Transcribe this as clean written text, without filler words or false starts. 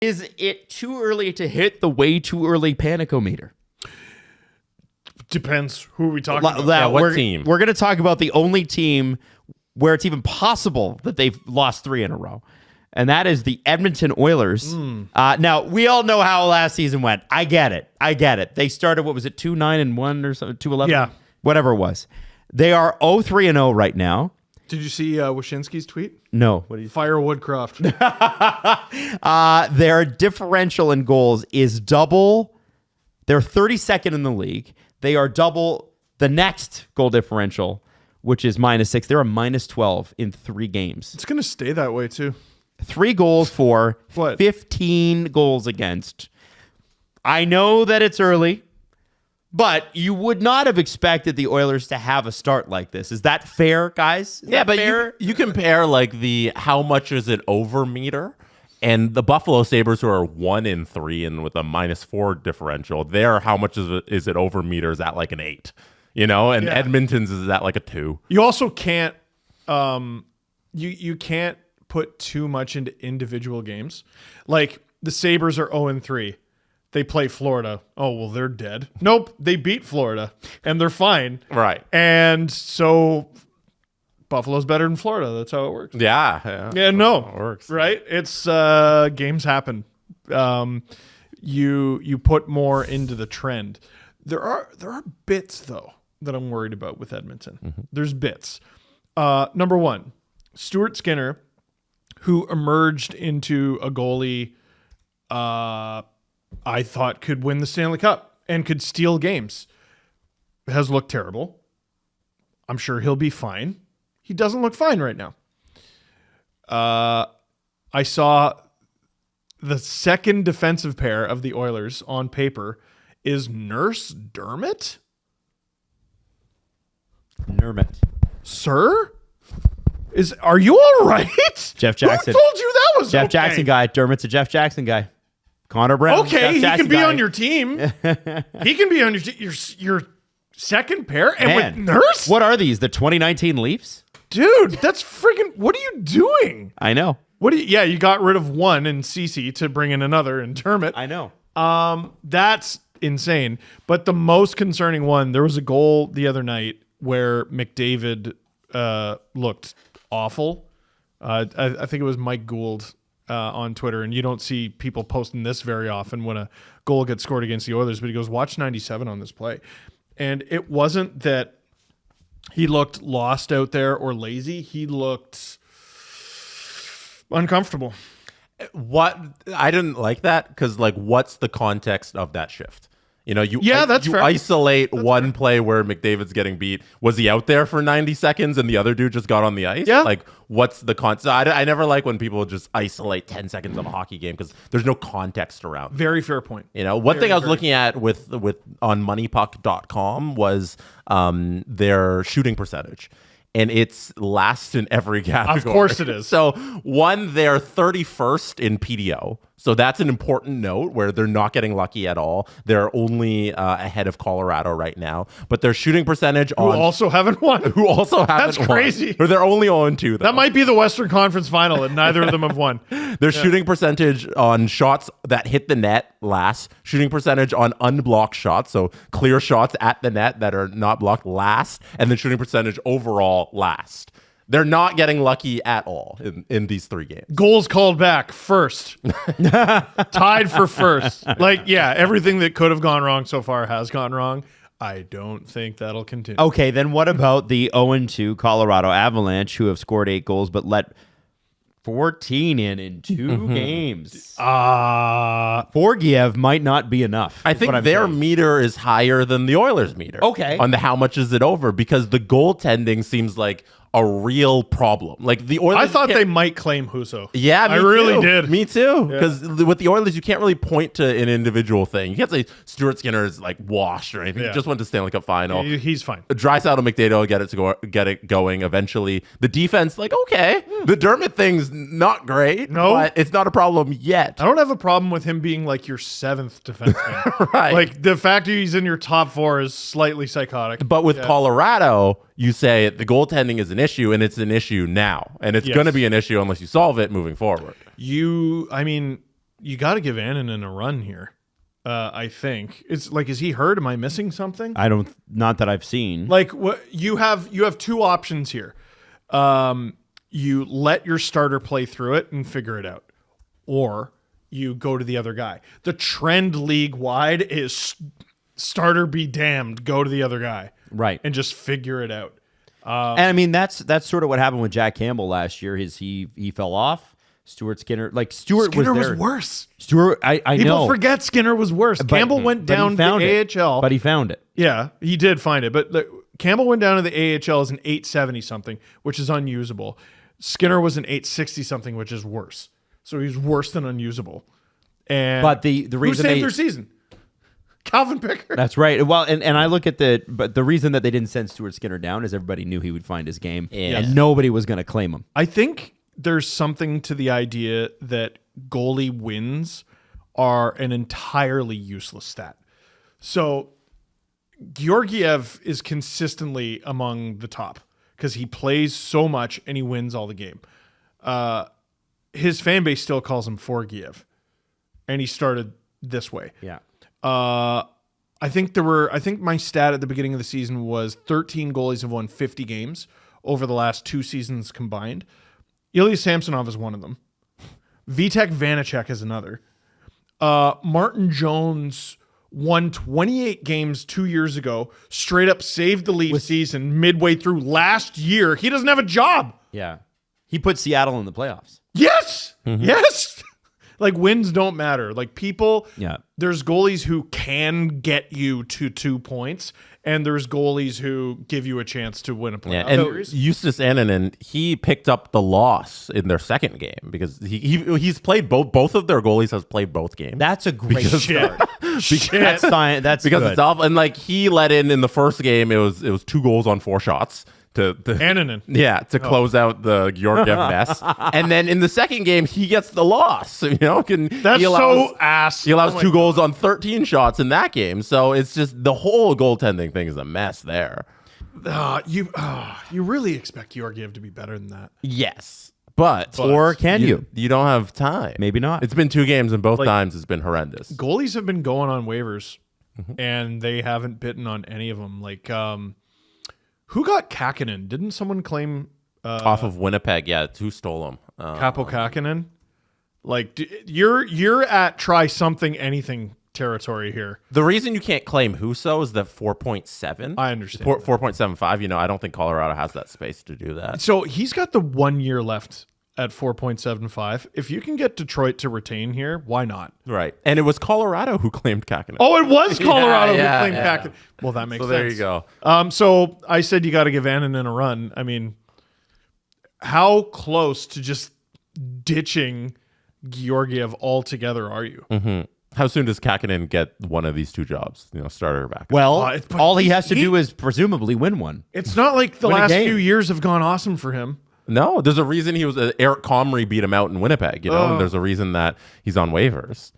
Is it too early to hit the way too early panicometer? Depends who we talking about. What team? We're going to talk about the only team where it's even possible that they've lost 3 in a row. And that is the Edmonton Oilers. Now, we all know how last season went. I get it. They started, 2-9-1 or something? 2-11? Yeah. Whatever it was. They are 0-3-0 right now. Did you see Wyshynski's tweet? No. What do you Fire Woodcroft. Their differential in goals is double. They're 32nd in the league. They are double the next goal differential, which is -6. They're a -12 in 3 games. It's going to stay that way, too. 3 goals for, What? 15 goals against. I know that it's early, but you would not have expected the Oilers to have a start like this. Is that fair, guys? But you compare like the how much is it over meter, and the Buffalo Sabres, who are 1-3 and with a -4 differential, there how much is it over meters at like an 8, and Edmonton's is at like a 2. You also can't you can't put too much into individual games. Like the Sabres are 0-3. They play Florida. Oh, well, they're dead. Nope, they beat Florida and they're fine. Right. And so Buffalo's better than Florida. That's how it works. Yeah. Yeah, no. It works. Right? It's games happen. You put more into the trend. There are bits though that I'm worried about with Edmonton. Mm-hmm. There's bits. Number 1, Stuart Skinner, who emerged into a goalie I thought could win the Stanley Cup and could steal games, has looked terrible. I'm sure he'll be fine. He doesn't look fine right now. I saw the second defensive pair of the Oilers on paper is Nurse Dermott. Sir? Are you all right? Jeff Jackson. Who told you that was Jeff okay? Jackson guy. Dermott's a Jeff Jackson guy. Connor Brown. Okay, Jeff he Jackson can be guy. on your team. He can be on your second pair and with Nurse? What are these? The 2019 Leafs? Dude, that's freaking... What are you doing? I know. You got rid of one in Cece to bring in another in Dermott. I know. That's insane. But the most concerning one, there was a goal the other night where McDavid looked awful. I think it was Mike Gould on Twitter, and you don't see people posting this very often when a goal gets scored against the Oilers, but he goes, watch 97 on this play. And it wasn't that he looked lost out there or lazy. He looked uncomfortable. What I didn't like that because what's the context of that shift? That's fair. Isolate one play where McDavid's getting beat. Was he out there for 90 seconds and the other dude just got on the ice? Yeah. What's the context? I never like when people just isolate 10 seconds of a hockey game because there's no context around it. Very fair point. One thing I was looking at with on moneypuck.com was their shooting percentage. And it's last in every category. Of course it is. So, they're 31st in PDO. So that's an important note where they're not getting lucky at all. They're only ahead of Colorado right now. But their shooting percentage Who also haven't won. That's crazy. Or they're only 0-2, though. That might be the Western Conference Final, and neither of them have won. Their shooting percentage on shots that hit the net last. Shooting percentage on unblocked shots, so clear shots at the net that are not blocked last. And then shooting percentage overall last. They're not getting lucky at all in these 3 games. Goals called back first. Tied for first. Everything that could have gone wrong so far has gone wrong. I don't think that'll continue. Okay, then what about the 0-2 Colorado Avalanche, who have scored 8 goals but let 14 in 2 games? Forgiev might not be enough. I think their meter is higher than the Oilers' meter. Okay. On the how much is it over, because the goaltending seems like a real problem. The Oilers, I thought they might claim Husso. Yeah, I really did. Me too. Because with the Oilers, you can't really point to an individual thing. You can't say Stuart Skinner is washed or anything. Yeah. He just went to Stanley Cup final. He's fine. Draisaitl and McDavid will get it going eventually. The defense, okay. The Dermott thing's not great. No. But it's not a problem yet. I don't have a problem with him being your 7th defenseman. Right. The fact that he's in your top 4 is slightly psychotic. But with Colorado, you say the goaltending is an issue, and it's an issue now. And it's going to be an issue unless you solve it moving forward. You got to give Annunen a run here. I think it's like, is he hurt? Am I missing something? Not that I've seen. Like, what you have two options here. You let your starter play through it and figure it out, or you go to the other guy. The trend league wide is starter be damned, go to the other guy, right, and just figure it out. And I mean, that's sort of what happened with Jack Campbell last year. He fell off. Stuart Skinner Skinner was was worse. Stuart, I know. People forget Skinner was worse. Campbell went down to the AHL. But he found it. Yeah, he did find it. But Campbell went down to the AHL as an 870 something, which is unusable. Skinner was an 860 something, which is worse. So he's worse than unusable. But the reason who saved their season? Calvin Pickard. That's right. Well, and I look at the reason that they didn't send Stuart Skinner down is everybody knew he would find his game, and nobody was going to claim him. I think there's something to the idea that goalie wins are an entirely useless stat. So Georgiev is consistently among the top because he plays so much and he wins all the game. His fan base still calls him Forgiev, and he started this way. Yeah. I think my stat at the beginning of the season was 13 goalies have won 50 games over the last 2 seasons combined. Ilya Samsonov is one of them. Vitek Vanacek is another. Martin Jones won 28 games 2 years ago, straight up saved the lead season midway through last year. He doesn't have a job. Yeah. He put Seattle in the playoffs. Yes. Mm-hmm. Yes. Like, wins don't matter. Like, there's goalies who can get you to 2 points, and there's goalies who give you a chance to win a playoff. Yeah, and Justus Annunen, he picked up the loss in their second game because he's played both of their goalies has played both games. That's a great start. That's because good. It's awful. And like, he let in the first game, it was 2 goals on 4 shots. To Annunen. Yeah, to close out the Georgiev mess. And then in the second game, he gets the loss. That's so ass. He allows 2 goals on 13 shots in that game. So it's just the whole goaltending thing is a mess there. You really expect Georgiev to be better than that. Yes. But or can you? You don't have time. Maybe not. It's been 2 games, and both times it's been horrendous. Goalies have been going on waivers, and they haven't bitten on any of them. Like, who got Kakinen? Didn't someone claim off of Winnipeg? Yeah, who stole him? Capo Kakinen. Like, you're at try something anything territory here. The reason you can't claim Husso is the 4.7. I understand. 4.75. I don't think Colorado has that space to do that. So he's got the 1 year left at 4.75. If you can get Detroit to retain here, why not? Right. And it was Colorado who claimed Kakinen. Oh, it was Colorado who claimed Kakinen. Well, that makes sense. There you go. So I said you got to give Annunen a run. I mean, how close to just ditching Georgiev altogether are you? Mm-hmm. How soon does Kakinen get one of these 2 jobs? Starter or backup? Well, all he has to do is presumably win one. It's not like the last few years have gone awesome for him. No, there's a reason he was Eric Comrie beat him out in Winnipeg, and there's a reason that he's on waivers.